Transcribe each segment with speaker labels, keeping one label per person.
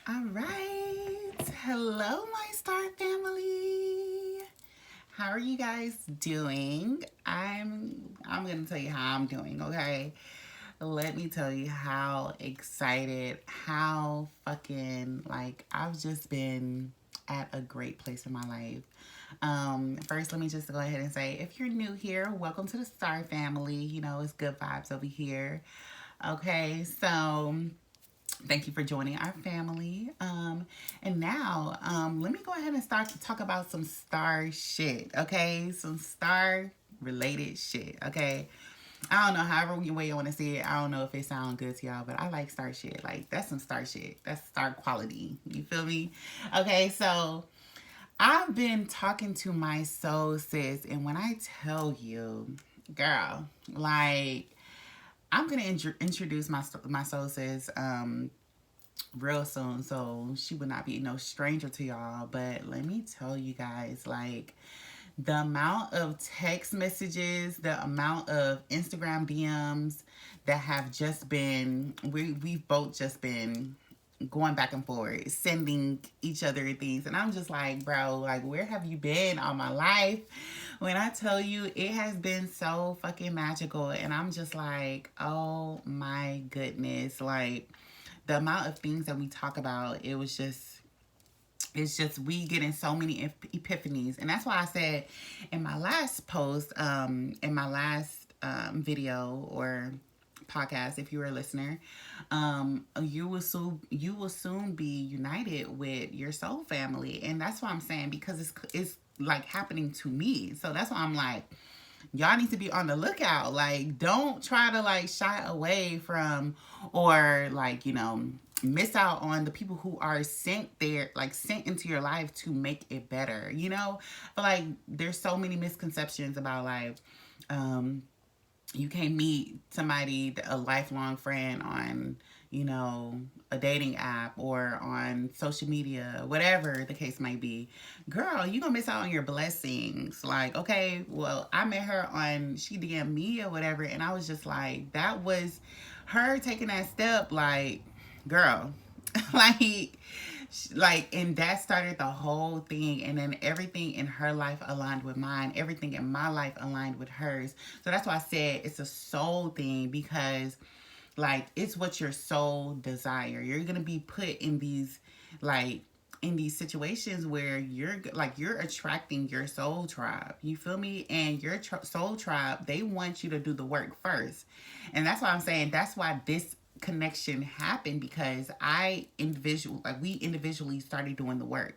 Speaker 1: All right. Hello, my star family. How are you guys doing? I'm going to tell you how I'm doing, okay? Let me tell you how excited, how fucking like I've just been at a great place in my life. First, let me just go ahead and say if you're new here, welcome to the Star Family. It's good vibes over here. Okay, so thank you for joining our family. And now, let me go ahead and start to talk about some star shit, okay? Some star related shit, okay? I don't know, however way you want to see it. I don't know if it sounds good to y'all, but I like star shit. Like, that's some star shit. That's star quality. You feel me? Okay, so I've been talking to my soul sis, and when I tell you, girl, like, I'm gonna introduce my soul sis real soon, so she would not be no stranger to y'all. But let me tell you guys, like, the amount of text messages, the amount of Instagram DMs that have just been, we've both just been going back and forth, sending each other things. And I'm just like, bro, like, where have you been all my life? When I tell you, it has been so fucking magical. And I'm just like, oh my goodness. Like, the amount of things that we talk about, it's just we getting so many epiphanies. And that's why I said in my last post, in my last video or podcast, if you were a listener, you will soon be united with your soul family. And that's why I'm saying, because it's like happening to me. So that's why I'm like, y'all need to be on the lookout. Like, don't try to like shy away from, or like, miss out on the people who are sent into your life to make it better, but like, there's so many misconceptions about like, you can't meet somebody, a lifelong friend, on a dating app or on social media, whatever the case might be. Girl, you gonna miss out on your blessings. Like, okay, well, I met her on, she DM'd me or whatever, and I was just like, that was her taking that step. Like, girl, like, and that started the whole thing. And then everything in her life aligned with mine, everything in my life aligned with hers. So that's why I said it's a soul thing, because like, it's what your soul desire. You're gonna be put in these, like, in these situations where you're attracting your soul tribe. You feel me? And your soul tribe, they want you to do the work first. And that's why I'm saying, that's why this connection happened, because we individually started doing the work,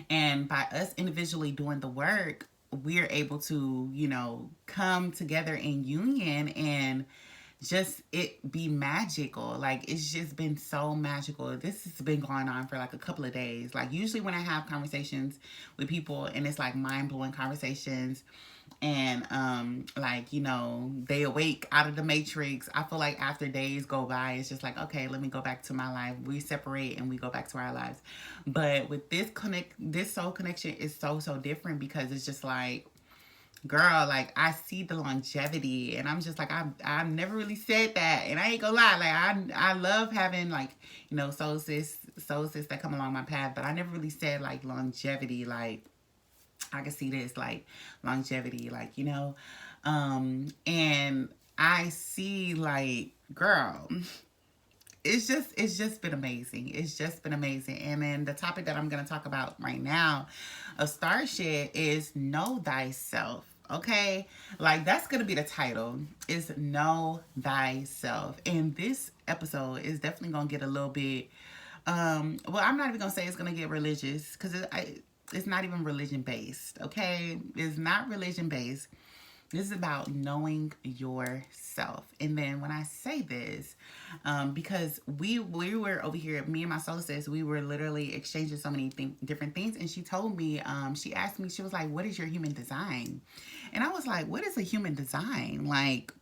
Speaker 1: and by us individually doing the work, we're able to, come together in union and just it be magical. Like, it's just been so magical. This has been going on for like a couple of days. Like, usually when I have conversations with people and it's like mind-blowing conversations, and like, they awake out of the matrix, I feel like after days go by, it's just like, okay, let me go back to my life. We separate and we go back to our lives. But with this soul connection is so different, because it's just like, girl, like, I see the longevity, and I'm just like, I've never really said that, and I ain't gonna lie, like, I love having, like, soul sis that come along my path, but I never really said like longevity. Like, I can see this, like, longevity, like, and I see, like, girl, it's just been amazing. It's just been amazing. And then the topic that I'm going to talk about right now of Starship is Know Thyself. Okay, like, that's gonna be the title, is Know Thyself. And this episode is definitely gonna get a little bit, well, I'm not even gonna say it's gonna get religious, because it's not even religion based. Okay, it's not religion based. This is about knowing yourself. And then when I say this, because we were over here, me and my soul sis, we were literally exchanging so many different things. And she told me, she asked me, she was like, what is your human design? And I was like, what is a human design? Like,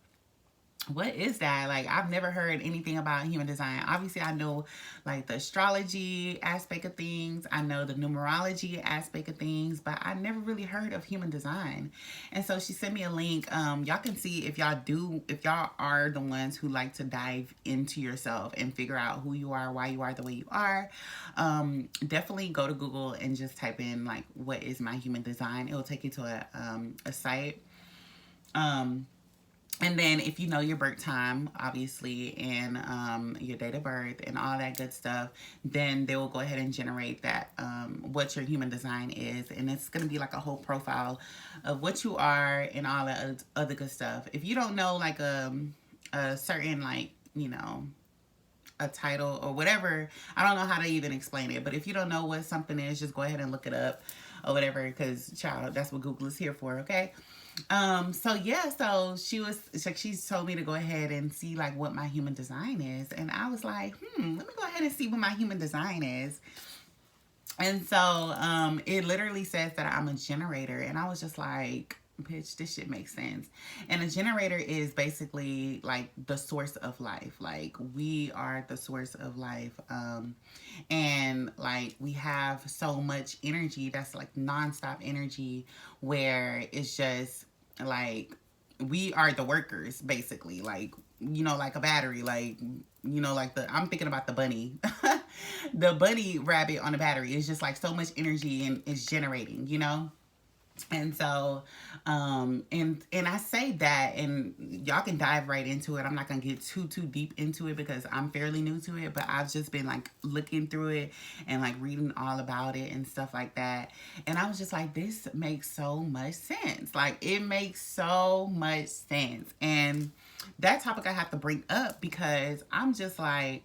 Speaker 1: what is that? Like, I've never heard anything about human design. Obviously, I know like the astrology aspect of things, I know the numerology aspect of things, but I never really heard of human design. And so she sent me a link. Y'all can see if y'all are the ones who like to dive into yourself and figure out who you are, why you are the way you are. Definitely go to Google and just type in like, what is my human design? It will take you to a site. And then if you know your birth time, obviously, and your date of birth and all that good stuff, then they will go ahead and generate that, what your human design is. And it's going to be like a whole profile of what you are and all that other good stuff. If you don't know like a certain like, a title or whatever, I don't know how to even explain it. But if you don't know what something is, just go ahead and look it up or whatever, because child, that's what Google is here for, okay? So yeah, so she told me to go ahead and see like what my human design is. And I was like, let me go ahead and see what my human design is. And so, it literally says that I'm a generator. And I was just like, bitch, this shit makes sense. And a generator is basically like the source of life. Like, we are the source of life. And like, we have so much energy that's like nonstop energy, where it's just like, we are the workers basically. Like, like a battery, like, like I'm thinking about the bunny. The bunny rabbit on the battery is just like so much energy and is generating. And so, and I say that, and y'all can dive right into it. I'm not gonna get too deep into it because I'm fairly new to it, but I've just been like looking through it and like reading all about it and stuff like that. And I was just like, this makes so much sense. Like, it makes so much sense. And that topic I have to bring up because I'm just like,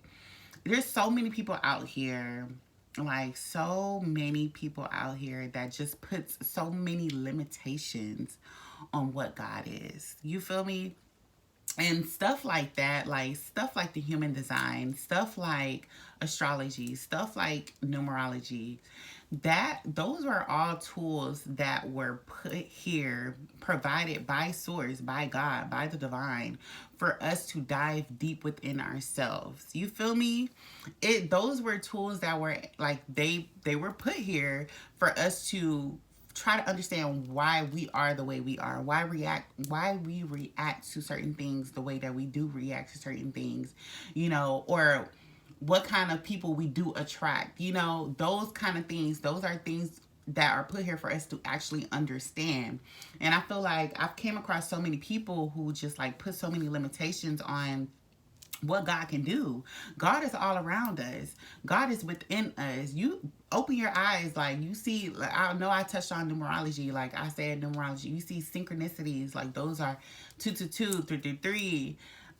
Speaker 1: there's so many people out here, like so many people out here that just puts so many limitations on what God is. You feel me? And stuff like that, like stuff like the human design, stuff like astrology, stuff like numerology, that those were all tools that were put here, provided by source, by God, by the divine, for us to dive deep within ourselves. You feel me? Those were tools that were like, they were put here for us to try to understand why we are the way we are, why we react to certain things the way that we do react to certain things, or what kind of people we do attract, those kind of things. Those are things that are put here for us to actually understand. And I feel like I've came across so many people who just like put so many limitations on what God can do. God is all around us. God is within us. You open your eyes, like you see, like, I know I touched on numerology, like I said numerology, you see synchronicities, like those are 222, 333,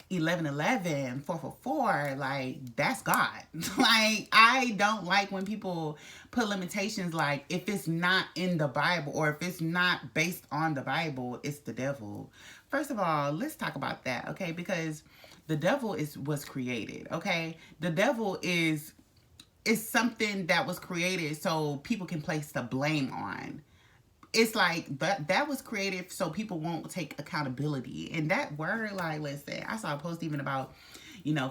Speaker 1: 1111, 444, like that's God. Like, I don't like when people put limitations, like if it's not in the Bible or if it's not based on the Bible, it's the devil. First of all, let's talk about that, okay? Because the devil was created, okay? The devil is something that was created so people can place the blame on. It's like that was created so people won't take accountability. And that word, like, listen, I saw a post even about,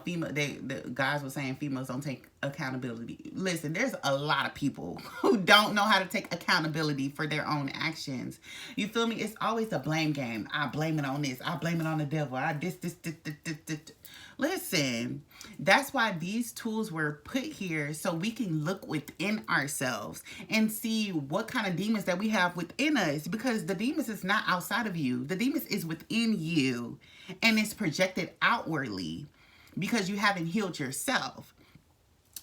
Speaker 1: female. The guys were saying females don't take accountability. Listen, there's a lot of people who don't know how to take accountability for their own actions. You feel me? It's always a blame game. I blame it on this. I blame it on the devil. This. Listen, that's why these tools were put here, so we can look within ourselves and see what kind of demons that we have within us, because the demons is not outside of you. The demons is within you, and it's projected outwardly because you haven't healed yourself.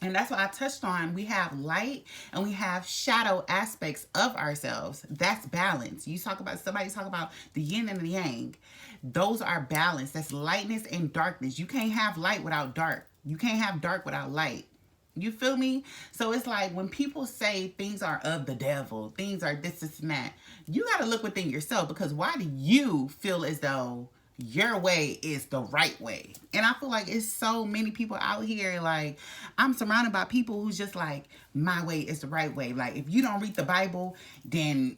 Speaker 1: And that's what I touched on. We have light and we have shadow aspects of ourselves. That's balance. Somebody talk about the yin and the yang. Those are balance. That's lightness and darkness. You can't have light without dark. You can't have dark without light. You feel me? So it's like when people say things are of the devil, things are this and that, you got to look within yourself, because why do you feel as though your way is the right way? And I feel like it's so many people out here, like I'm surrounded by people who's just like, my way is the right way. Like if you don't read the Bible, then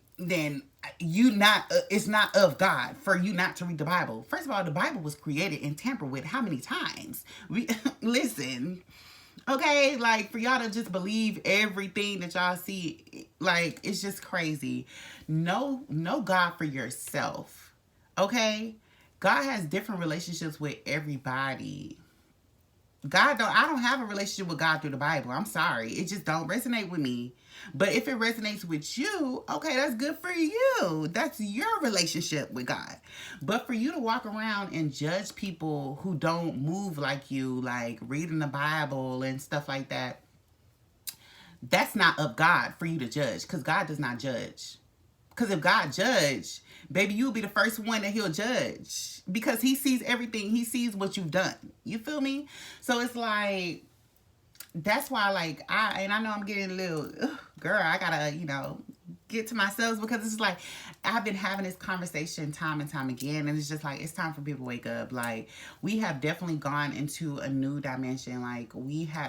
Speaker 1: it's not of God for you not to read the Bible. First of all, the Bible was created and tampered with how many times? We listen, okay, like for y'all to just believe everything that y'all see, like it's just crazy. Know God for yourself. Okay? God has different relationships with everybody. I don't have a relationship with God through the Bible. I'm sorry. It just don't resonate with me. But if it resonates with you, okay, that's good for you. That's your relationship with God. But for you to walk around and judge people who don't move like you, like reading the Bible and stuff like that, that's not of God for you to judge, because God does not judge. Because if God judged, baby, you'll be the first one that he'll judge, because he sees everything. He sees what you've done. You feel me? So it's like, that's why, like, I know I'm getting a little, girl, I gotta, get to myself, because it's like, I've been having this conversation time and time again, and it's just like, it's time for people to wake up. Like, we have definitely gone into a new dimension. Like,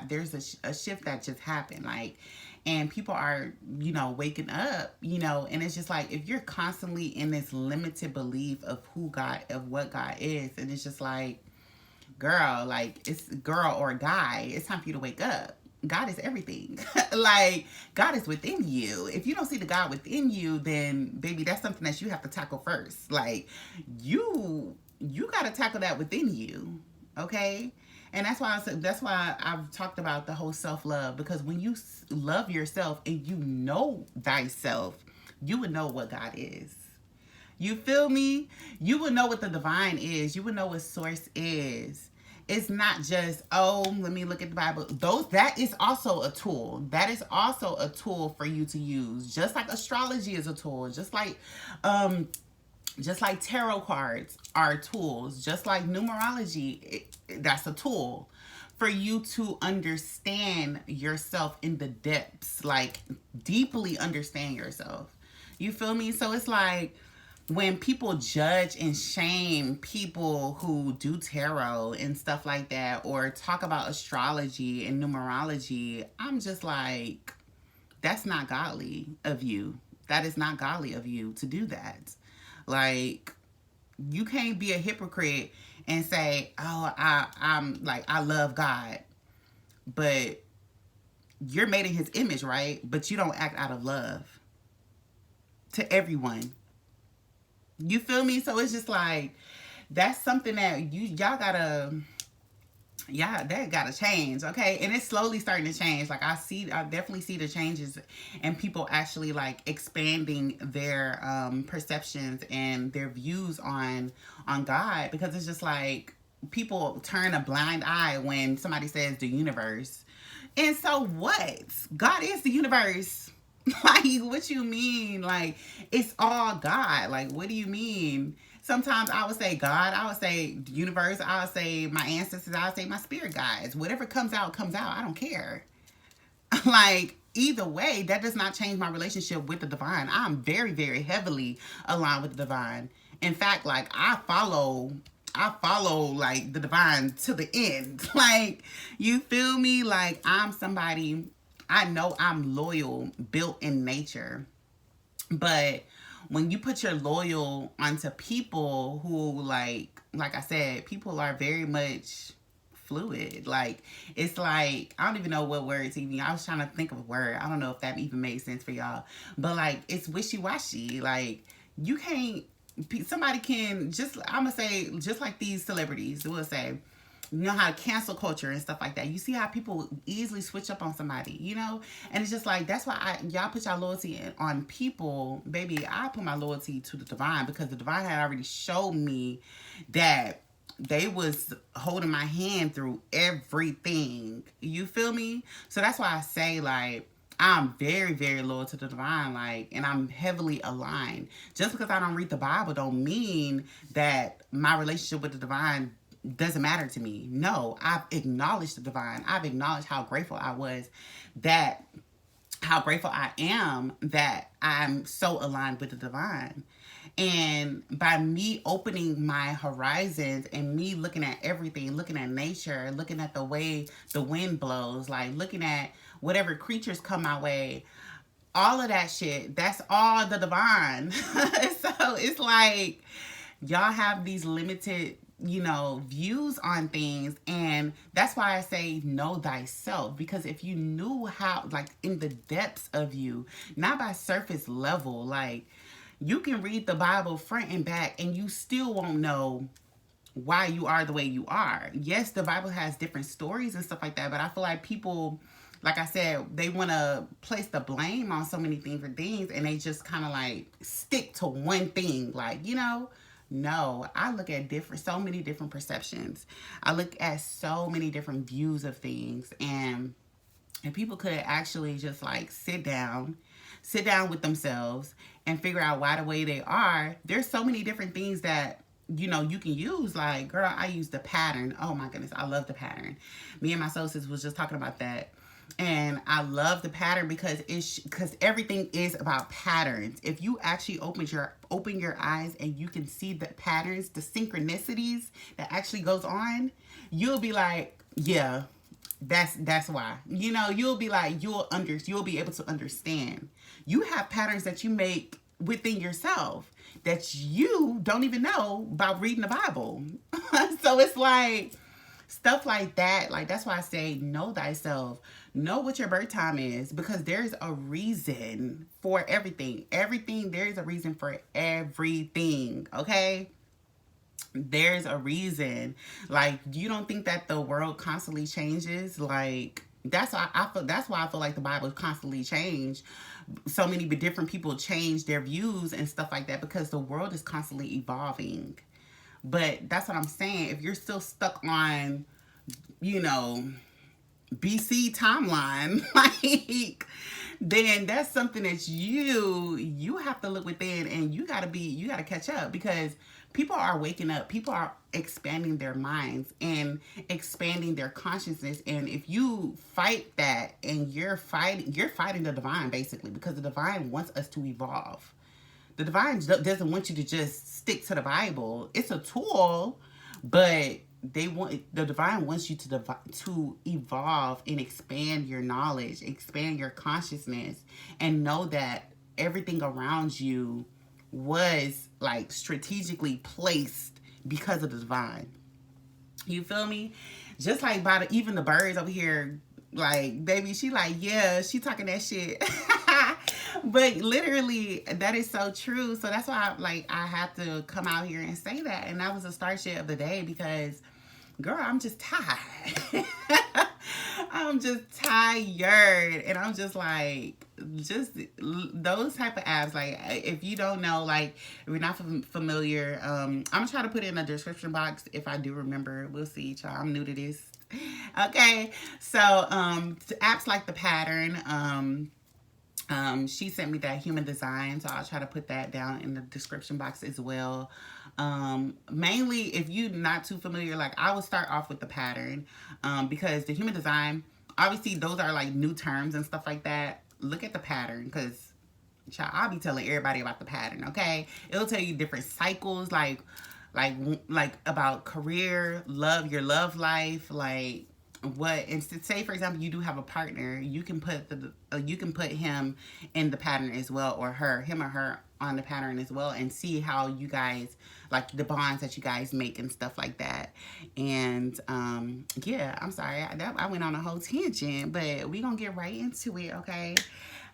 Speaker 1: there's a shift that just happened. Like, and people are, waking up, and it's just like, if you're constantly in this limited belief of what God is, and it's just like, girl, like, it's girl or guy, it's time for you to wake up. God is everything. Like, God is within you. If you don't see the God within you, then baby, that's something that you have to tackle first. Like, you got to tackle that within you. Okay? And that's why I've talked about the whole self-love, because when you love yourself and you know thyself, you would know what God is. You feel me? You would know what the divine is. You would know what source is. It's not just, oh, let me look at the Bible. That is also a tool. That is also a tool for you to use. Just like astrology is a tool. Just like tarot cards are tools. Just like numerology, that's a tool for you to understand yourself in the depths. Like, deeply understand yourself. You feel me? So it's like, when people judge and shame people who do tarot and stuff like that, or talk about astrology and numerology, I'm just like, that's not godly of you. That is not godly of you to do that. Like, you can't be a hypocrite and say, oh, I love God, but you're made in his image, right? But you don't act out of love to everyone. You feel me? So it's just like, that's something that y'all gotta, that gotta change, okay? And it's slowly starting to change. Like, I definitely see the changes, and people actually like expanding their perceptions and their views on God, because it's just like, people turn a blind eye when somebody says the universe. And so what? God is the universe. Like, what you mean? Like, it's all God. Like, what do you mean? Sometimes I would say God, I would say the universe, I would say my ancestors, I would say my spirit guides. Whatever comes out, comes out. I don't care. Like, either way, that does not change my relationship with the divine. I'm very, very heavily aligned with the divine. In fact, like, I follow like the divine to the end. Like, you feel me? Like, I'm somebody, I know I'm loyal, built in nature. But when you put your loyal onto people who, like I said, people are very much fluid. Like, it's like, I don't even know what word to even, I was trying to think of a word. I don't know if that even made sense for y'all. But like, it's wishy-washy. Like, you can't, somebody can just, I'm gonna say, just like these celebrities will say, you know how cancel culture and stuff like that. You see how people easily switch up on somebody, And it's just like, that's why y'all put y'all loyalty on people. Baby, I put my loyalty to the divine, because the divine had already showed me that they was holding my hand through everything. You feel me? So that's why I say, like, I'm very, very loyal to the divine, like, and I'm heavily aligned. Just because I don't read the Bible don't mean that my relationship with the divine doesn't matter to me. No, I've acknowledged the divine. I've acknowledged how grateful I am that I'm so aligned with the divine. And by me opening my horizons and me looking at everything, looking at nature, looking at the way the wind blows, like looking at whatever creatures come my way, All of that shit, that's all the divine. So it's like y'all have these limited, views on things. And that's why I say know thyself. Because if you knew how, like in the depths of you, not by surface level, like you can read the Bible front and back and you still won't know why you are the way you are. Yes, the Bible has different stories and stuff like that, but I feel like people, like I said, they want to place the blame on so many different things, and they just kind of like stick to one thing. Like, no, I look at so many different perceptions. I look at so many different views of things, and people could actually just like sit down with themselves and figure out why the way they are. There's so many different things that you can use. Like, girl, I use the pattern. Oh my goodness, I love the pattern. Me and my soul sis was just talking about that. And I love the pattern because everything is about patterns. If you actually open your eyes and you can see the patterns, the synchronicities that actually goes on, you'll be like, yeah, that's why. You'll be like, you'll be able to understand. You have patterns that you make within yourself that you don't even know about reading the Bible. So it's like stuff like that. Like, that's why I say know thyself. Know what your birth time is, because there's a reason for everything. There's a reason for everything. Okay? There's a reason. Like, you don't think that the world constantly changes? Like, that's why I feel like the Bible constantly changed. So many different people change their views and stuff like that because the world is constantly evolving. But that's what I'm saying. If you're still stuck on, BC timeline, like, then that's something that you have to look within, and you gotta catch up, because people are waking up. People are expanding their minds and expanding their consciousness. And if you fight that, and you're fighting the divine, basically, because the divine wants us to evolve. The divine doesn't want you to just stick to the Bible. It's a tool, but the divine wants you to evolve and expand your knowledge, expand your consciousness, and know that everything around you was like strategically placed because of the divine. You feel me? Just like even the birds over here, like, baby, she like, yeah, she talking that shit. But literally, that is so true. So that's why I have to come out here and say that. And that was the start shit of the day, because, girl, I'm just tired. I'm just tired. And I'm just like, just those type of apps. Like, if you don't know, like, if you're not familiar, I'm going to try to put it in the description box if I do remember. We'll see, y'all. I'm new to this. Okay. So, apps like the pattern, she sent me that human design, so I'll try to put that down in the description box as well. Mainly, if you're not too familiar, like, I would start off with the pattern, because the human design, obviously, those are like new terms and stuff like that. Look at the pattern, because I'll be telling everybody about the pattern. Okay, it'll tell you different cycles, like about career, love, your love life, like. What, and say for example you do have a partner, you can put him in the pattern as well, or him or her on the pattern as well, and see how you guys, like, the bonds that you guys make and stuff like that. And yeah, I'm sorry I went on a whole tangent, but we gonna get right into it. Okay.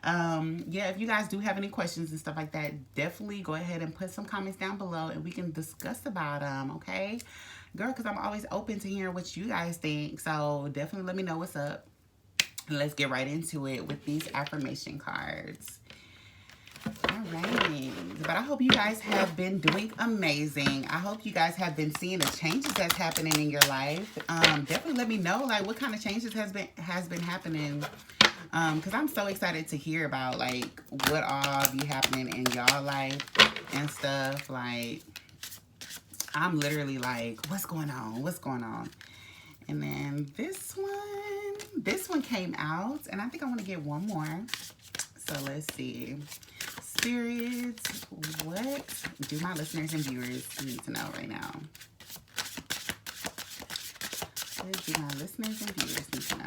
Speaker 1: Yeah, if you guys do have any questions and stuff like that, definitely go ahead and put some comments down below and we can discuss about them. Okay, girl, because I'm always open to hearing what you guys think. So definitely let me know what's up. Let's get right into it with these affirmation cards. All right. But I hope you guys have been doing amazing. I hope you guys have been seeing the changes that's happening in your life. Definitely let me know, like, what kind of changes has been happening. Because I'm so excited to hear about, like, what all be happening in y'all life and stuff. Like, I'm literally like, what's going on? What's going on? And then this one came out, and I think I want to get one more. So let's see. Spirits, what do my listeners and viewers need to know right now? What do my listeners and viewers need to know?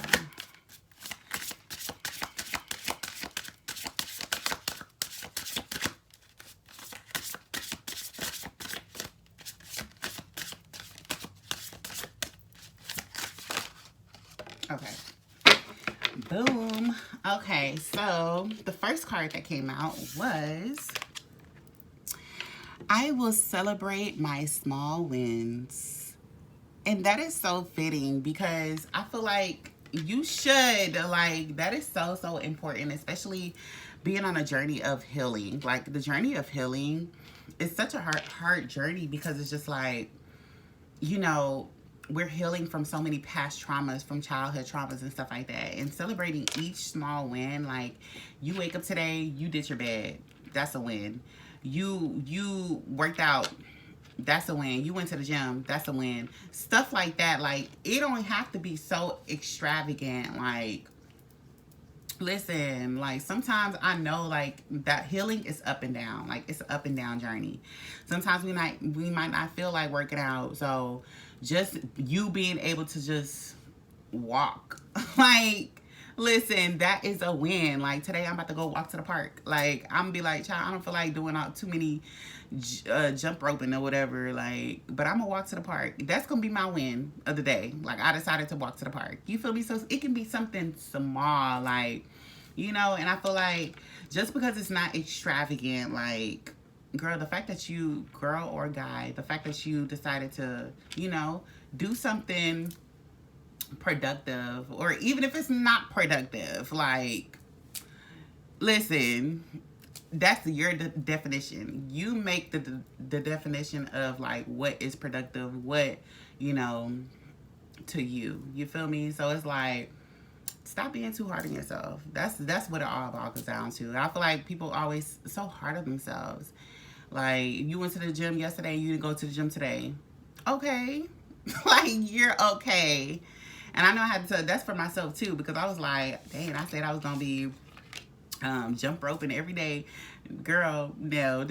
Speaker 1: Boom. Okay, so the first card that came out was I will celebrate my small wins. And that is so fitting because I feel like you should, like, that is so, so important, especially being on a journey of healing. Like, the journey of healing is such a hard journey because it's just like, you know, we're healing from so many past traumas, from childhood traumas and stuff like that. And celebrating each small win, like, you wake up today, you did your bed. That's a win. You worked out. That's a win. You went to the gym. That's a win. Stuff like that. Like, it don't have to be so extravagant. Like, listen, like, sometimes I know, like, that healing is up and down. Like, it's an up and down journey. Sometimes we might not feel like working out. So just you being able to just walk, like, listen, that is a win. Like, today I'm about to go walk to the park. Like, I'm gonna be like, child, I don't feel like doing too many jump roping or whatever, like, but I'm gonna walk to the park. That's gonna be my win of the day. Like, I decided to walk to the park. You feel me? So it can be something small, like, you know. And I feel like just because it's not extravagant, like, girl, the fact that you, girl or guy, the fact that you decided to, you know, do something productive, or even if it's not productive, like, listen, that's your definition. You make the definition of, like, what is productive, what, you know, to you. You feel me? So it's like, stop being too hard on yourself. That's what it all boils down to. I feel like people always so hard on themselves. Like, you went to the gym yesterday, you didn't go to the gym today. Okay. Like, you're okay. And I know I had to, that's for myself too, because I was like, dang, I said I was gonna be jump roping every day. Girl, no,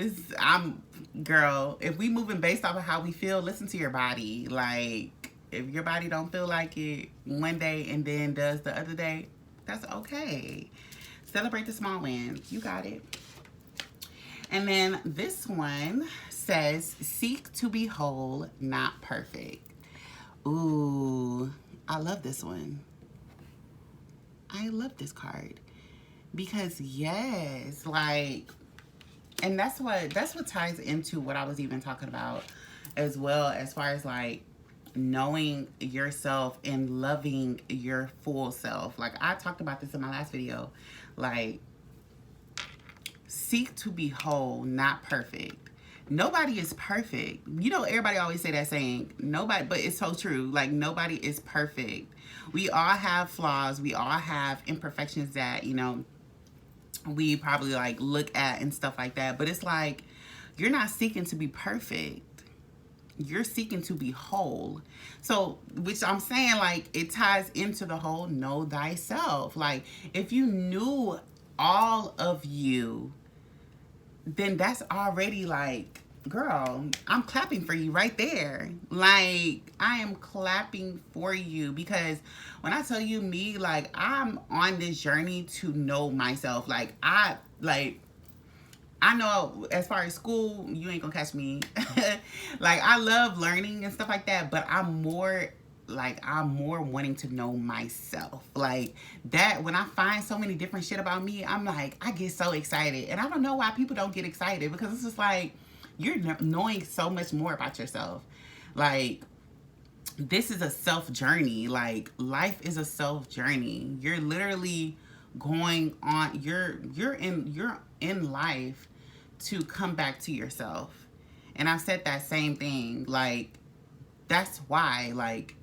Speaker 1: girl, if we moving based off of how we feel, listen to your body. Like, if your body don't feel like it one day and then does the other day, that's okay. Celebrate the small wins. You got it. And then this one says, seek to be whole, not perfect. Ooh, I love this one. I love this card. Because yes, like, and that's what ties into what I was even talking about as well, as far as, like, knowing yourself and loving your full self. Like, I talked about this in my last video. Like, seek to be whole, not perfect. Nobody is perfect. You know, everybody always say that saying, nobody, but it's so true. Like, nobody is perfect. We all have flaws. We all have imperfections that, you know, we probably, like, look at and stuff like that. But it's like, you're not seeking to be perfect. You're seeking to be whole. So, which I'm saying, like, it ties into the whole know thyself. Like, if you knew all of you, then that's already, like, girl, I'm clapping for you right there. Like, I am clapping for you, because when I tell you, me, like, I'm on this journey to know myself. Like, I know as far as school, you ain't gonna catch me. Like, I love learning and stuff like that, but I'm more wanting to know myself. Like, that, when I find so many different shit about me, I'm like, I get so excited. And I don't know why people don't get excited, because it's just like, you're knowing so much more about yourself. Like, this is a self journey. Like, life is a self journey. You're literally going on, you're in life to come back to yourself. And I've said that same thing. Like, that's why, like,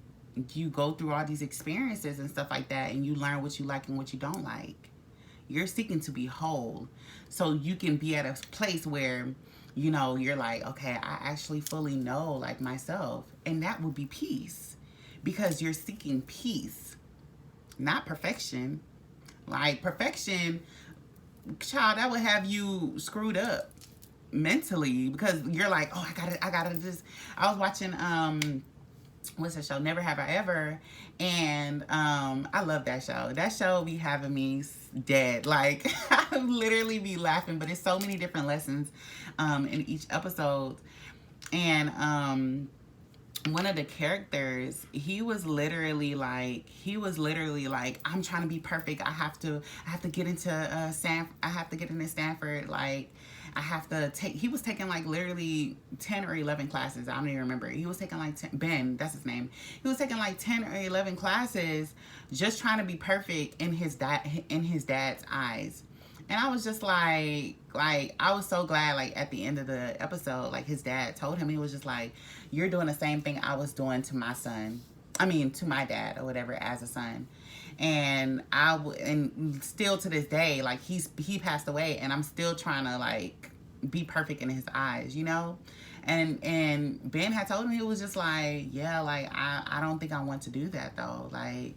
Speaker 1: you go through all these experiences and stuff like that, and you learn what you like and what you don't like. You're seeking to be whole, so you can be at a place where, you know, you're like, okay, I actually fully know, like, myself. And that would be peace, because you're seeking peace, not perfection. Like, perfection, child, that would have you screwed up mentally, because you're like, oh, I gotta just, I was watching, what's that show, Never Have I Ever, and I love that show. That show be having me dead. Like, I literally be laughing, but it's so many different lessons in each episode. And one of the characters, he was literally like, I'm trying to be perfect. I have to get into I have to get into Stanford. Like, I have to take, he was taking like literally 10 or 11 classes. I don't even remember. He was taking like 10, Ben, that's his name. He was taking like 10 or 11 classes just trying to be perfect in his dad's eyes. And I was just like, I was so glad, like, at the end of the episode, like, his dad told him, he was just like, you're doing the same thing I was doing to my son. I mean, to my dad or whatever as a son. And and still to this day, like, he passed away, and I'm still trying to, like, be perfect in his eyes, you know? And Ben had told him, he was just like, yeah, like, I don't think I want to do that, though. Like,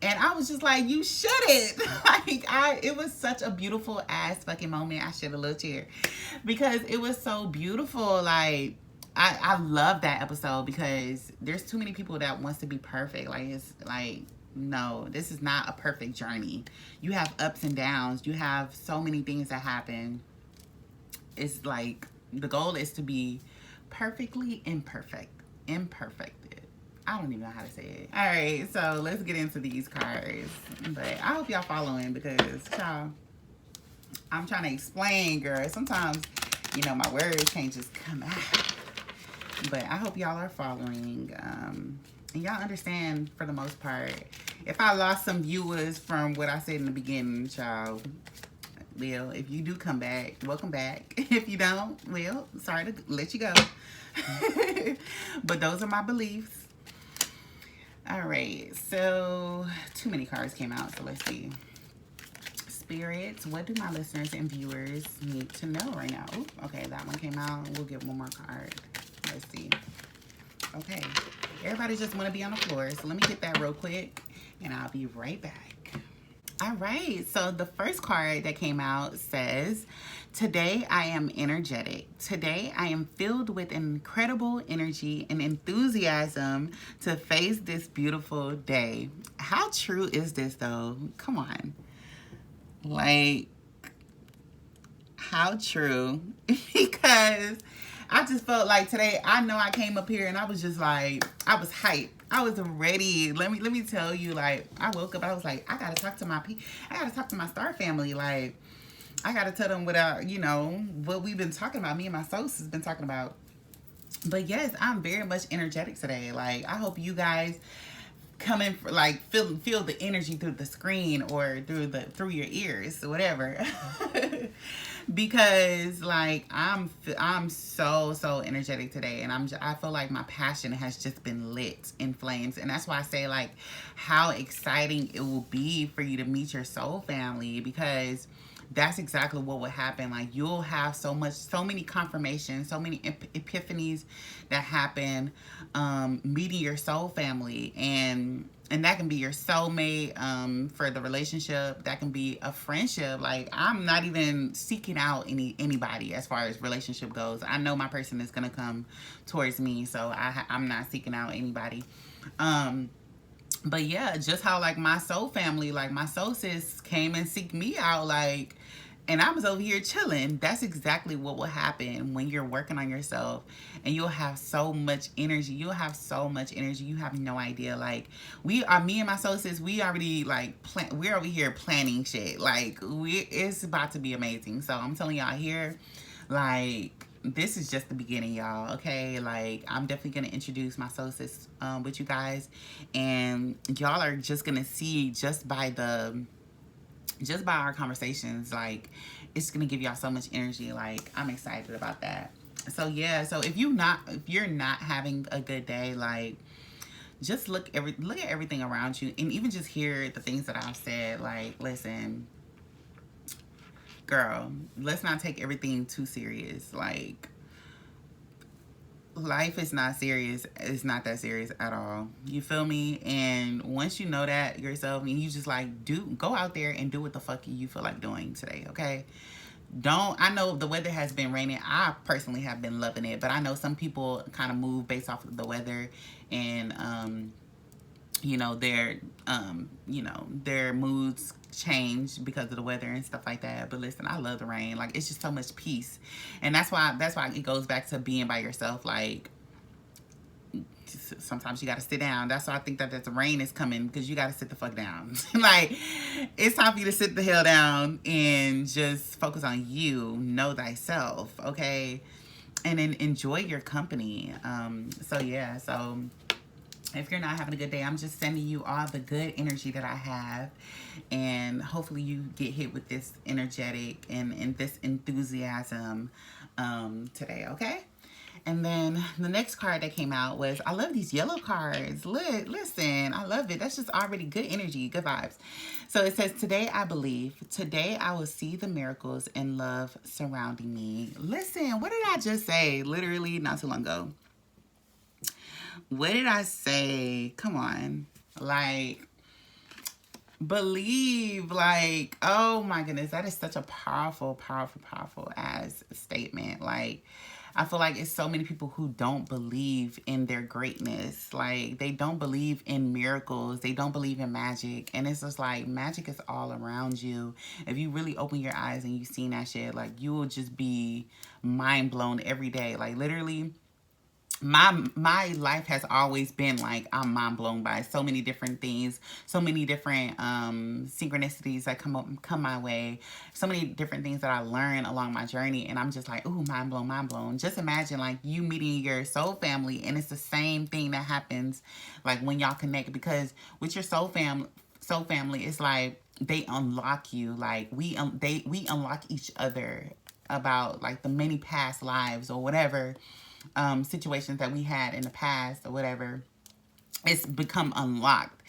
Speaker 1: and I was just like, you shouldn't. Like, it was such a beautiful ass fucking moment. I shed a little tear because it was so beautiful. Like, I love that episode because there's too many people that wants to be perfect. Like, it's like, no, this is not a perfect journey. You have ups and downs. You have so many things that happen. It's like, the goal is to be perfectly imperfect. I don't even know how to say it. All right, so let's get into these cards. But I hope y'all following because, y'all, I'm trying to explain, girl. Sometimes, you know, my words can't just come out. But I hope y'all are following. And y'all understand, for the most part. If I lost some viewers from what I said in the beginning, child, well, if you do come back, welcome back. If you don't, well, sorry to let you go. But those are my beliefs. All right, so too many cards came out, so let's see. Spirits, what do my listeners and viewers need to know right now? Ooh, okay, that one came out. We'll get one more card. Let's see. Okay, everybody just want to be on the floor, so let me get that real quick, and I'll be right back. All right, so the first card that came out says, today I am energetic. Today I am filled with incredible energy and enthusiasm to face this beautiful day. How true is this though? Come on. Like, how true? Because I just felt like today, I know I came up here and I was just like, I was hyped. I was ready. Let me tell you, like, I woke up, I was like, I gotta talk to my star family. Like, I gotta tell them what you know, what we've been talking about. Me and my source has been talking about. But yes, I'm very much energetic today. Like, I hope you guys come in for, like, feel the energy through the screen or through your ears or whatever. Because, like, I'm so energetic today, and I feel like my passion has just been lit in flames. And that's why I say, like, how exciting it will be for you to meet your soul family, because that's exactly what would happen. Like, you'll have so many confirmations, so many epiphanies that happen meeting your soul family. And that can be your soulmate for the relationship. That can be a friendship. Like, I'm not even seeking out anybody as far as relationship goes. I know my person is going to come towards me, so I'm not seeking out anybody. But yeah, just how, like, my soul family, like, my soul sis came and seeked me out, like, and I was over here chilling. That's exactly what will happen when you're working on yourself, and you'll have so much energy. You have no idea. Like, me and my soul sis, we already, like, we're over here planning shit. Like, it's about to be amazing. So I'm telling y'all here, like, this is just the beginning, y'all. Okay, like, I'm definitely gonna introduce my soul sis with you guys, and y'all are just gonna see just by our conversations, like, it's gonna give y'all so much energy. Like, I'm excited about that. So yeah, so if you're not having a good day, like, just look at everything around you, and even just hear the things that I've said. Like, listen, girl, let's not take everything too serious. Like, life is not serious. It's not that serious at all. You feel me? And once you know that yourself, and you just, like, go out there and do what the fuck you feel like doing today, okay? I know the weather has been raining. I personally have been loving it, but I know some people kind of move based off of the weather, and you know, their moods change because of the weather and stuff like that. But listen, I love the rain. Like, it's just so much peace. And that's why it goes back to being by yourself. Like, sometimes you got to sit down. That's why I think that the rain is coming, because you got to sit the fuck down. Like, it's time for you to sit the hell down and just focus on you, know thyself, okay? And then enjoy your company. So yeah, so if you're not having a good day, I'm just sending you all the good energy that I have, and hopefully you get hit with this energetic and this enthusiasm today, okay? And then the next card that came out was, I love these yellow cards. Look, listen, I love it. That's just already good energy, good vibes. So it says, today I believe, today I will see the miracles and love surrounding me. Listen, what did I just say? Literally not too long ago. What did I say? Come on. Like, believe, like, oh my goodness, that is such a powerful, powerful, powerful as statement. Like, I feel like it's so many people who don't believe in their greatness. Like, they don't believe in miracles. They don't believe in magic. And it's just like, magic is all around you. If you really open your eyes and you've seen that shit, like, you will just be mind blown every day. Like, literally, my life has always been like, I'm mind blown by so many different things, so many different synchronicities that come my way, so many different things that I learn along my journey, and I'm just like, ooh, mind blown, mind blown. Just imagine like you meeting your soul family, and it's the same thing that happens like when y'all connect, because with your soul family, it's like they unlock you, like we unlock each other about like the many past lives or whatever situations that we had in the past or whatever. It's become unlocked.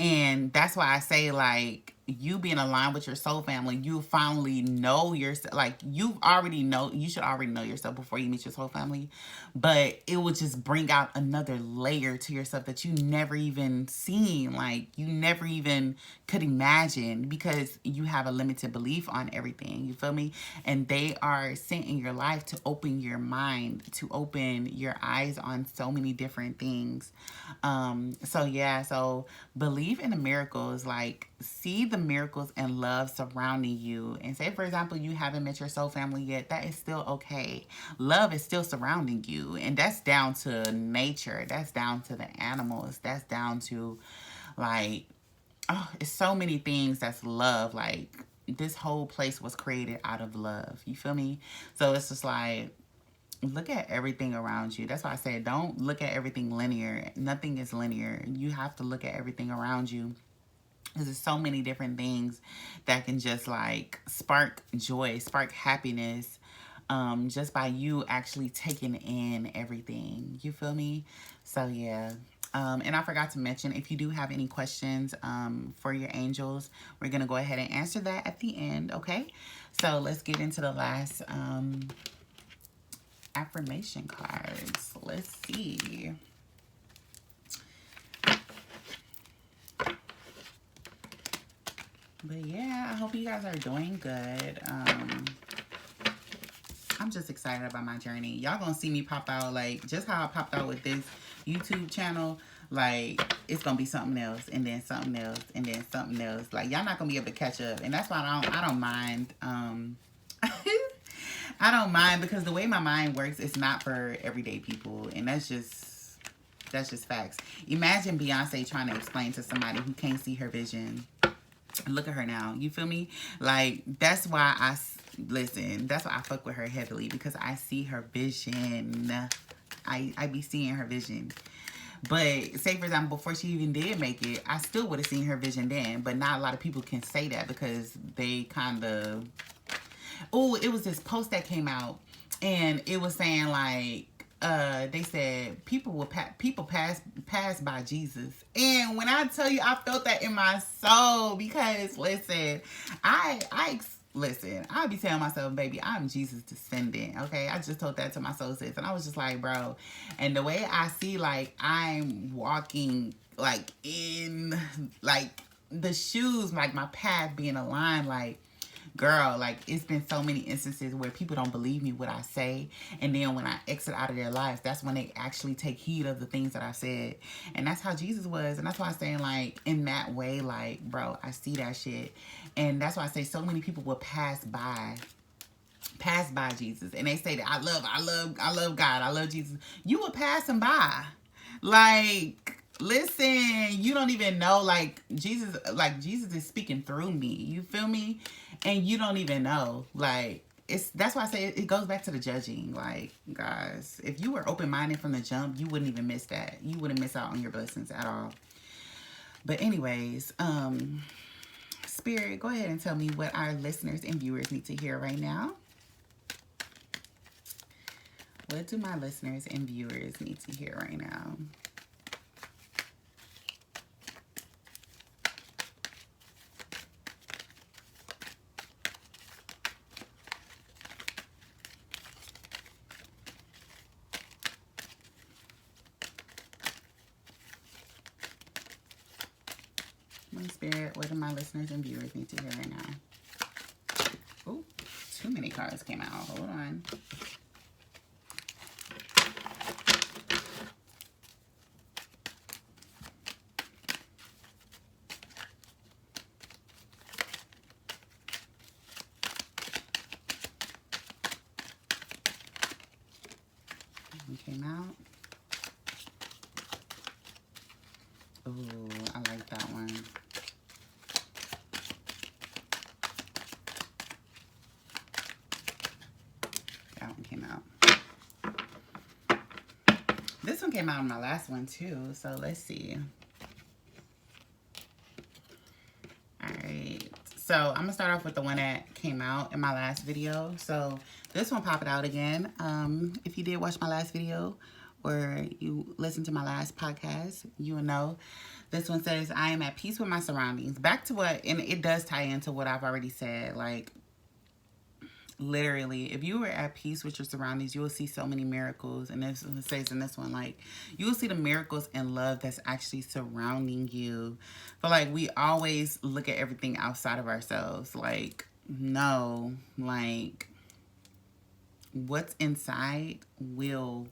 Speaker 1: And that's why I say, like, you being aligned with your soul family, you finally know yourself. Like, you should already know yourself before you meet your soul family. But it will just bring out another layer to yourself that you never even seen. Like, you never even could imagine, because you have a limited belief on everything. You feel me? And they are sent in your life to open your mind, to open your eyes on so many different things. So yeah, so believe in the miracles, like see the miracles and love surrounding you. And say, for example, you haven't met your soul family yet, that is still okay. Love is still surrounding you. And that's down to nature. That's down to the animals. That's down to like, oh, it's so many things that's love. Like, this whole place was created out of love. You feel me? So it's just like, look at everything around you. That's why I say, don't look at everything linear. Nothing is linear. You have to look at everything around you, because there's so many different things that can just like spark joy, spark happiness, just by you actually taking in everything. You feel me? So yeah. And I forgot to mention, if you do have any questions for your angels, we're going to go ahead and answer that at the end, okay? So let's get into the last affirmation cards. Let's see. But yeah, I hope you guys are doing good. I'm just excited about my journey. Y'all gonna see me pop out, like just how I popped out with this YouTube channel. Like, it's gonna be something else, and then something else, and then something else. Like, y'all not gonna be able to catch up, and that's why I don't mind. I don't mind, because the way my mind works, it's not for everyday people, and that's just facts. Imagine Beyonce trying to explain to somebody who can't see her vision. Look at her now. You feel me? Like, that's why that's why I fuck with her heavily, because I see her vision. I be seeing her vision. But say, for example, before she even did make it, I still would have seen her vision then. But not a lot of people can say that, because they kind of... Oh, it was this post that came out, and it was saying like, they said people pass by Jesus. And when I tell you, I felt that in my soul, because listen, listen, I be telling myself, baby, I'm Jesus' descendant, okay? I just told that to my soul sis, and I was just like, bro, and the way I see, like, I'm walking, like, in, like, the shoes, like, my path being aligned, like, girl, like, it's been so many instances where people don't believe me what I say, and then when I exit out of their lives, that's when they actually take heed of the things that I said. And that's how Jesus was, and that's why I'm saying, like, in that way, like, bro, I see that shit. And that's why I say so many people will pass by Jesus, and they say that I love God, I love Jesus. You will pass them by. Like, listen, you don't even know, Jesus is speaking through me. You feel me? And you don't even know. Like, that's why I say it goes back to the judging. Like, guys, if you were open minded from the jump, you wouldn't even miss that. You wouldn't miss out on your blessings at all. But anyways, Spirit, go ahead and tell me what our listeners and viewers need to hear right now. What do my listeners and viewers need to hear right now? My Spirit, what do my listeners and viewers need to hear right now? Oh, too many cards came out. Hold on. Came out. Ooh, I like that one. That one came out. This one came out in my last one too, so let's see. Alright, so I'm gonna start off with the one that came out in my last video. So this one popped out again. If you did watch my last video or you listened to my last podcast, you will know. This one says, I am at peace with my surroundings. Back to what, and it does tie into what I've already said. Like, literally, if you were at peace with your surroundings, you will see so many miracles. And this one says in this one, like, you will see the miracles and love that's actually surrounding you. But like, we always look at everything outside of ourselves. Like, no, like, what's inside will,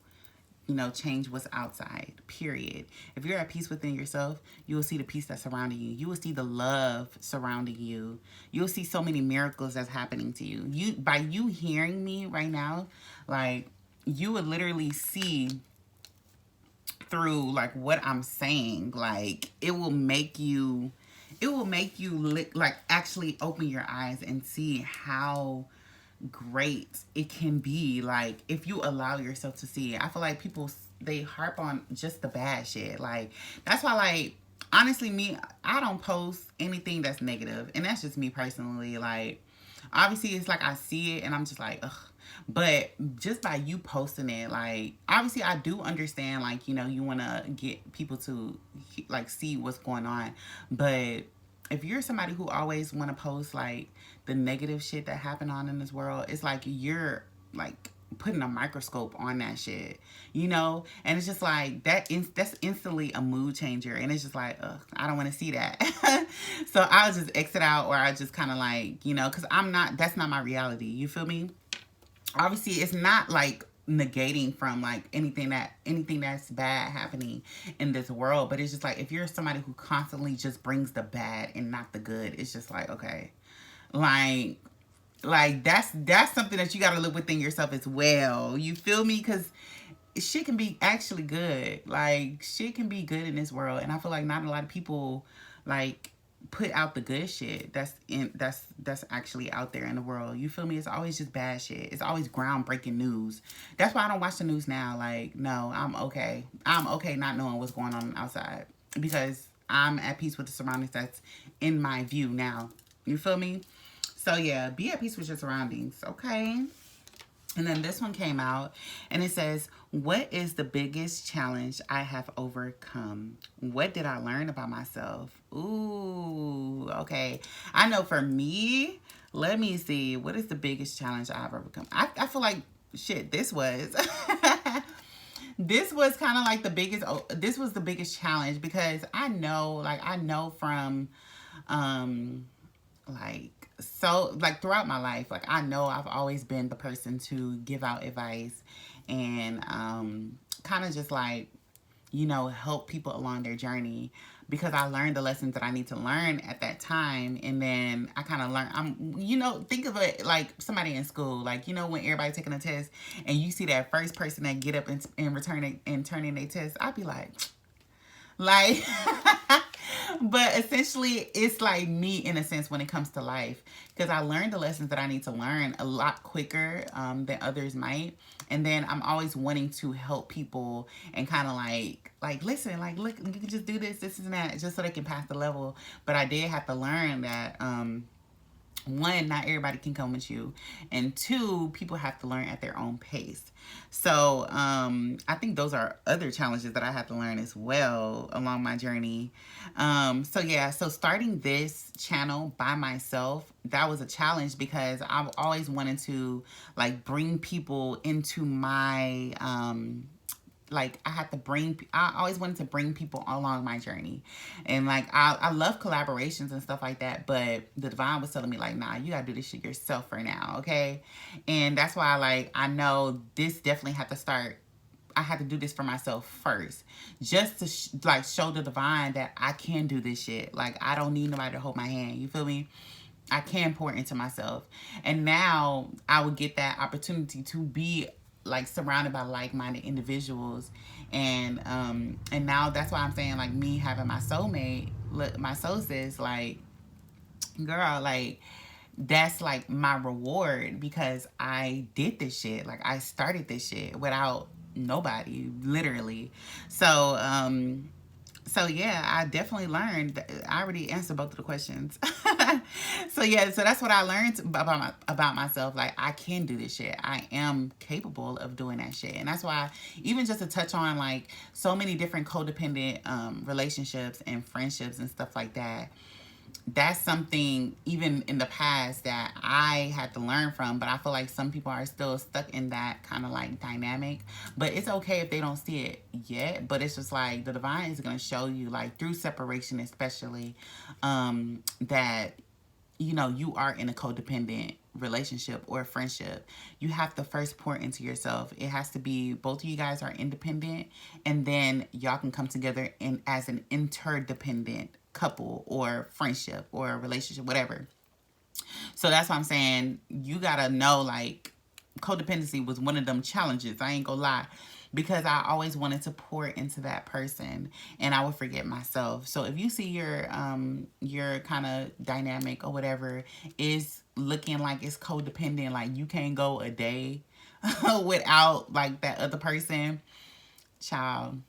Speaker 1: you know, change what's outside, period. If you're at peace within yourself, you will see the peace that's surrounding you. You will see the love surrounding you. You'll see so many miracles that's happening to you. By you hearing me right now, like, you would literally see through, like, what I'm saying. Like, it will make you like, actually open your eyes and see how great it can be, like, if you allow yourself to see it. I feel like people, they harp on just the bad shit. Like, that's why, like, honestly, me, I don't post anything that's negative, and that's just me personally. Like, obviously, it's like I see it and I'm just like, ugh. But just by you posting it, like, obviously I do understand, like, you know, you want to get people to, like, see what's going on. But if you're somebody who always want to post, like, the negative shit that happen on in this world, it's like you're, like, putting a microscope on that shit, you know? And it's just like, that's instantly a mood changer. And it's just like, ugh, I don't want to see that. So I'll just exit out, or I just kind of, like, you know, because that's not my reality. You feel me? Obviously, it's not, like, negating from, like, anything that's bad happening in this world. But it's just like, if you're somebody who constantly just brings the bad and not the good, it's just like, okay. Like that's something that you got to look within yourself as well. You feel me? Because shit can be actually good. Like, shit can be good in this world. And I feel like not a lot of people, like, put out the good shit that's actually out there in the world. You feel me? It's always just bad shit. It's always groundbreaking news. That's why I don't watch the news now. Like, no, I'm okay not knowing what's going on outside, because I'm at peace with the surroundings that's in my view now. You feel me? So yeah, be at peace with your surroundings, okay? And then this one came out and it says, what is the biggest challenge I have overcome? What did I learn about myself? Ooh, okay. I know for me, let me see. What is the biggest challenge I've overcome? I feel like, shit, this was. This was kind of like this was the biggest challenge, because I know from, like throughout my life, like, I know I've always been the person to give out advice and kind of just, like, you know, help people along their journey. because I learned the lessons that I need to learn at that time. And then I kind of learned, think of it like somebody in school, like, when everybody taking a test and you see that first person that get up and return it and turn in their test, I'd be like, but essentially it's like me in a sense when it comes to life, because I learned the lessons that I need to learn a lot quicker than others might. And then I'm always wanting to help people and kind of like listen, like, look, you can just do this and that, just so they can pass the level. But I did have to learn that one, not everybody can come with you, and two, people have to learn at their own pace. So I think those are other challenges that I had to learn as well along my journey. So starting this channel by myself, that was a challenge because I've always wanted to like bring people into my I always wanted to bring people along my journey. And like, I love collaborations and stuff like that, but the divine was telling me like, nah, you gotta do this shit yourself for now, okay? And that's why I know this definitely had to start. I had to do this for myself first, just to show the divine that I can do this shit. Like, I don't need nobody to hold my hand. You feel me? I can pour into myself. And now I would get that opportunity to be like surrounded by like-minded individuals. And now that's why I'm saying, like, me having my soulmate, my soul says, like, girl, like, that's like my reward, because I did this shit. Like, I started this shit without nobody, literally. So yeah, I definitely learned. I already answered both of the questions. So that's what I learned about myself. Like, I can do this shit. I am capable of doing that shit. And that's why, even just to touch on like so many different codependent relationships and friendships and stuff like that, that's something even in the past that I had to learn from. But I feel like some people are still stuck in that kind of like dynamic. But it's okay if they don't see it yet. But it's just like the divine is going to show you, like, through separation especially, that, you are in a codependent relationship or friendship. You have to first pour into yourself. It has to be both of you guys are independent, and then y'all can come together as an interdependent couple or friendship or relationship, whatever. So that's why I'm saying you gotta know, like, codependency was one of them challenges. I ain't gonna lie, because I always wanted to pour into that person and I would forget myself. So if you see your kind of dynamic or whatever is looking like it's codependent, like you can't go a day without like that other person, child,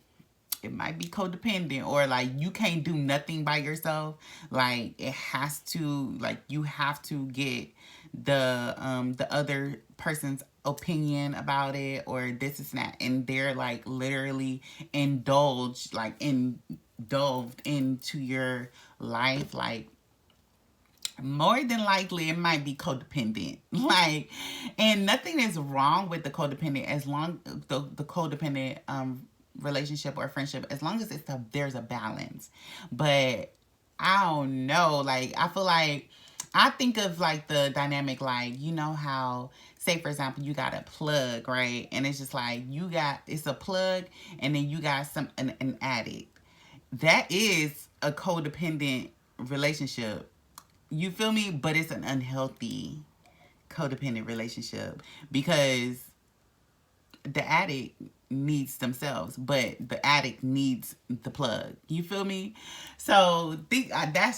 Speaker 1: it might be codependent. Or like you can't do nothing by yourself. Like, it has to, like, you have to get the other person's opinion about it, or this is not, and they're like literally indulged into your life. Like, more than likely it might be codependent. Like, and nothing is wrong with the codependent, as long the codependent relationship or friendship, as long as there's a balance. But I don't know, like, I feel like I think of like the dynamic, like, how, say for example, you got a plug, right? And it's just like it's a plug, and then you got an addict. That is a codependent relationship. You feel me? But it's an unhealthy codependent relationship, because the addict needs themselves, but the addict needs the plug. You feel me? So think of that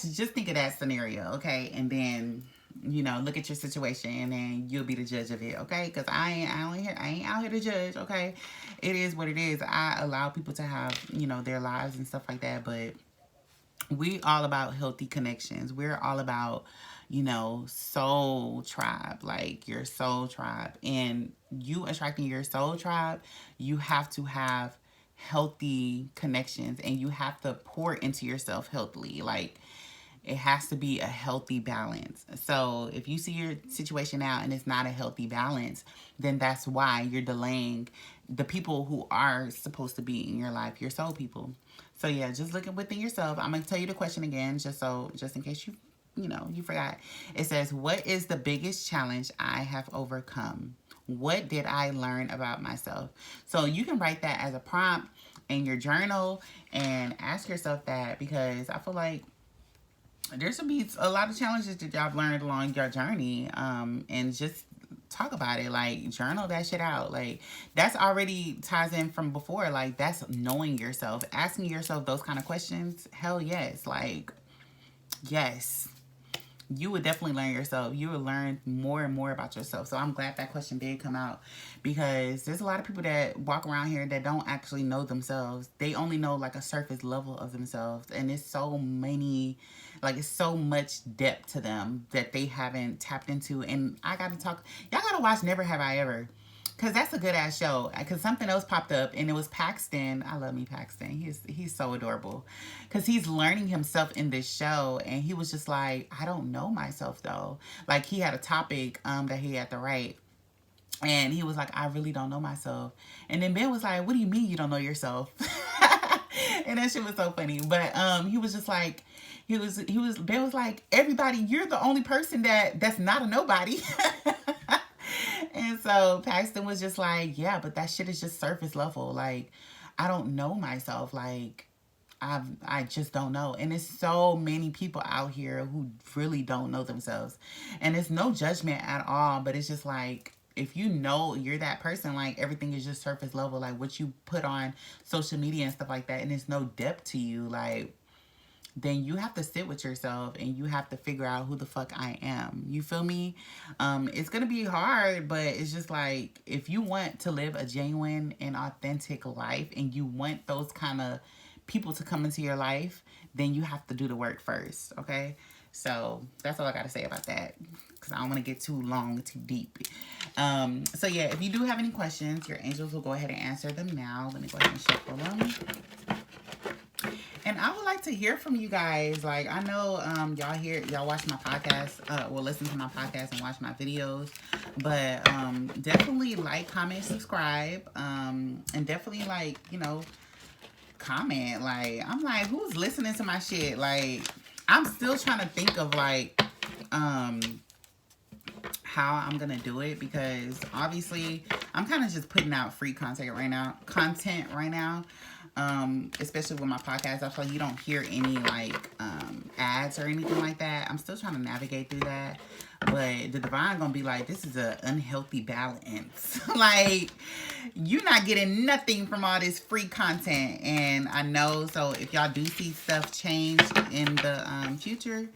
Speaker 1: scenario, okay? And then look at your situation, and then you'll be the judge of it, okay? Because I ain't out here to judge, okay? It is what it is. I allow people to have their lives and stuff like that, but we all about healthy connections. We're all about, soul tribe, like your soul tribe. And you attracting your soul tribe, you have to have healthy connections, and you have to pour into yourself healthily. Like, it has to be a healthy balance. So if you see your situation out and it's not a healthy balance, then that's why you're delaying the people who are supposed to be in your life, your soul people. So yeah, just looking within yourself. I'm going to tell you the question again, just in case you forgot. It says, what is the biggest challenge I have overcome? What did I learn about myself? So you can write that as a prompt. in your journal and ask yourself that, because I feel like there's gonna be a lot of challenges that y'all learned along your journey, and just talk about it. Like, journal that shit out. Like, that's already ties in from before. Like, that's knowing yourself, asking yourself those kind of questions. Hell yes. Like, yes, you would definitely learn yourself. You would learn more and more about yourself. So I'm glad that question did come out, because there's a lot of people that walk around here that don't actually know themselves. They only know like a surface level of themselves, and it's so many, like, it's so much depth to them that they haven't tapped into. And I gotta talk, y'all gotta watch Never Have I Ever, because that's a good ass show. Because something else popped up, and it was Paxton. I love me Paxton. He's so adorable, because he's learning himself in this show, and he was just like, I don't know myself though. Like, he had a topic that he had to write, and he was like, I really don't know myself. And then Ben was like, what do you mean you don't know yourself? And that shit was so funny. But he was just like, Ben was like, everybody, you're the only person that's not a nobody. And so Paxton was just like, yeah, but that shit is just surface level. Like, I don't know myself. Like, I just don't know. And there's so many people out here who really don't know themselves. And it's no judgment at all, but it's just like, if you know you're that person, like, everything is just surface level, like what you put on social media and stuff like that, and there's no depth to you, like, then you have to sit with yourself and you have to figure out who the fuck I am. You feel me? It's gonna be hard, but it's just like, if you want to live a genuine and authentic life, and you want those kind of people to come into your life, then you have to do the work first, okay? So that's all I gotta say about that, because I don't want to get too long, too deep. So yeah, if you do have any questions, your angels will go ahead and answer them now. Let me go ahead and shuffle them. And I would like to hear from you guys. Like, I know y'all watch my podcast, well, listen to my podcast and watch my videos. But definitely like, comment, subscribe. And definitely, like, you know, comment. Like, I'm like, who's listening to my shit? Like, I'm still trying to think of, like, how I'm gonna do it, because obviously I'm kind of just putting out free content right now, especially with my podcast. I feel like you don't hear any like ads or anything like that. I'm still trying to navigate through that, but the divine gonna be like, this is an unhealthy balance. Like, you're not getting nothing from all this free content. And I know, so if y'all do see stuff change in the future,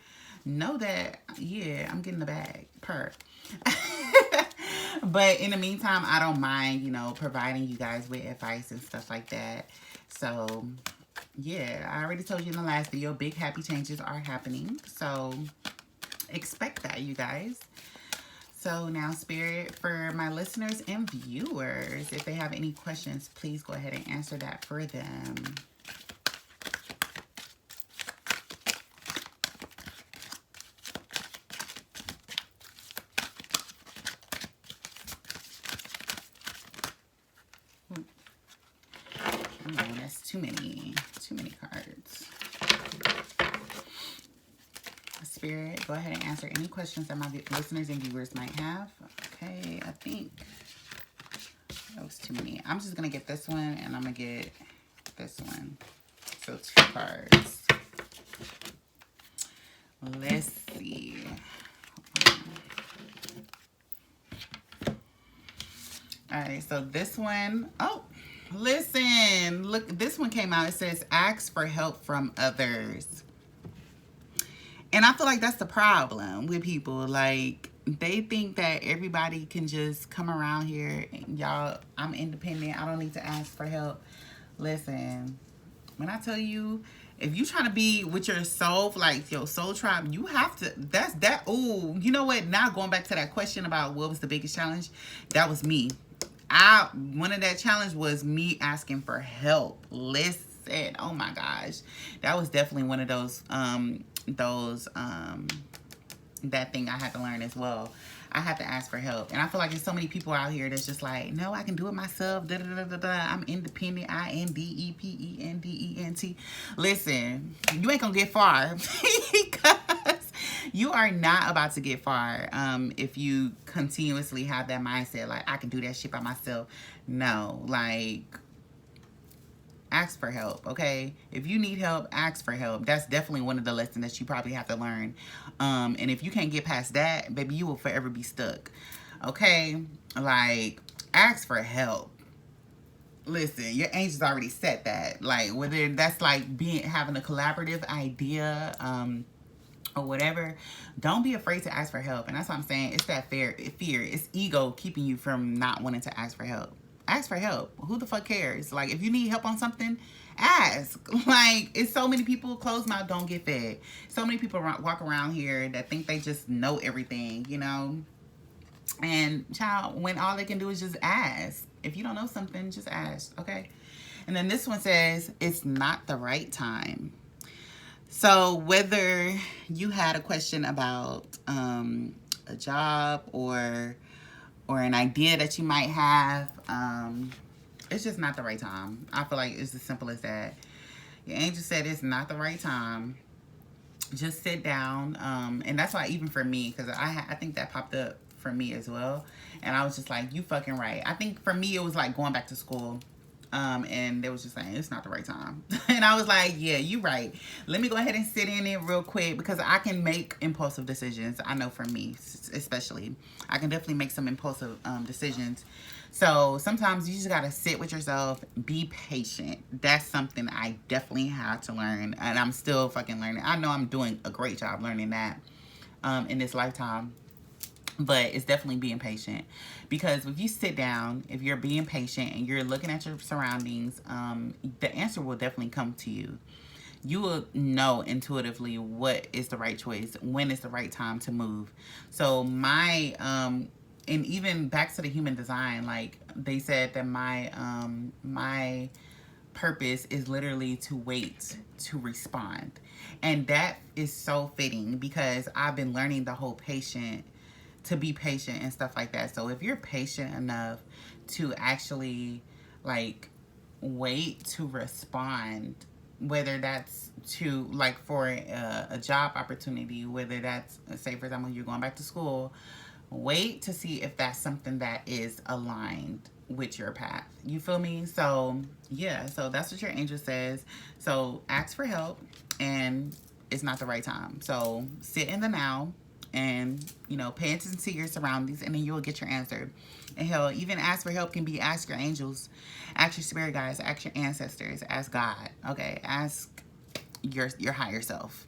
Speaker 1: know that, yeah, I'm getting the bag per. But in the meantime, I don't mind, you know, providing you guys with advice and stuff like that. So yeah, I already told you in the last video, big happy changes are happening. So expect that, you guys. So now, Spirit, for my listeners and viewers, if they have any questions, please go ahead and answer that for them. Oh, that's too many cards. Spirit, go ahead and answer any questions that my listeners and viewers might have. Okay, I think that was too many. I'm just going to get this one, and I'm going to get this one. So 2 cards. Let's see. All right, so this one, oh, listen, look, this one came out. It says, ask for help from others. And I feel like that's the problem with people. Like, they think that everybody can just come around here and, y'all, I'm independent, I don't need to ask for help. Listen, when I tell you, if you trying to be with your soul, like your soul tribe, you have to, oh, you know what? Now going back to that question about what was the biggest challenge, that was me. One of that challenge was me asking for help. Listen, oh my gosh, that was definitely one of those that thing I had to learn as well. I had to ask for help. And I feel like there's so many people out here that's just like, no, I can do it myself. Da, da, da, da, da. I'm independent. INDEPENDENT. Listen, you ain't gonna get far because you are not about to get far if you continuously have that mindset like, I can do that shit by myself. No, like, ask for help, okay? If you need help, ask for help. That's definitely one of the lessons that you probably have to learn. And if you can't get past that, baby, you will forever be stuck, okay? Like, ask for help. Listen, your angels already said that. Like, whether that's like having a collaborative idea, or whatever, don't be afraid to ask for help. And that's what I'm saying. It's that fear. It's ego keeping you from not wanting to ask for help. Ask for help. Who the fuck cares? Like, if you need help on something, ask. Like, it's so many people, closed mouth don't get fed. So many people walk around here that think they just know everything, you know? And child, when all they can do is just ask. If you don't know something, just ask, okay? And then this one says, it's not the right time. So whether you had a question about a job or an idea that you might have, it's just not the right time. I feel like it's as simple as that. Your angel said it's not the right time. Just sit down. And that's why even for me, because I think that popped up for me as well. And I was just like, you fucking right. I think for me, it was like going back to school. And they was just saying, it's not the right time. And I was like, yeah, you right. Let me go ahead and sit in it real quick because I can make impulsive decisions. I know for me, especially, I can definitely make some impulsive decisions. So sometimes you just got to sit with yourself, be patient. That's something I definitely have to learn. And I'm still fucking learning. I know I'm doing a great job learning that in this lifetime. But it's definitely being patient, because if you sit down, if you're being patient and you're looking at your surroundings, the answer will definitely come to you. You will know intuitively what is the right choice, when is the right time to move. So my and even back to the human design, like they said that my purpose is literally to wait to respond. And that is so fitting because I've been learning the whole to be patient and stuff like that. So if you're patient enough to actually like wait to respond, whether that's to like for a job opportunity, whether that's, say for example, you're going back to school, wait to see if that's something that is aligned with your path. You feel me? So yeah, so that's what your angel says. So ask for help, and it's not the right time. So sit in the now and, you know, pay attention to your surroundings, and then you'll get your answer. And hell, even ask for help can be ask your angels, ask your spirit guides, ask your ancestors, ask God, okay? Ask your higher self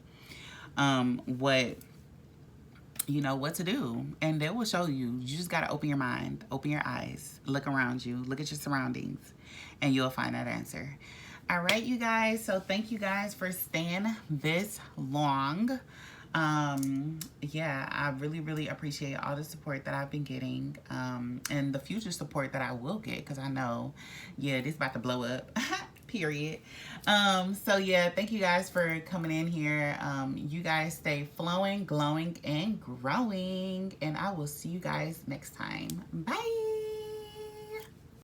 Speaker 1: what to do, and they will show you. You just got to open your mind, open your eyes, look around you, look at your surroundings, and you'll find that answer. All right, you guys, so thank you guys for staying this long. Yeah, I really appreciate all the support that I've been getting, and the future support that I will get, because I know, yeah, this is about to blow up. Period. So yeah, thank you guys for coming in here. You guys stay flowing, glowing, and growing, and I will see you guys next time. Bye.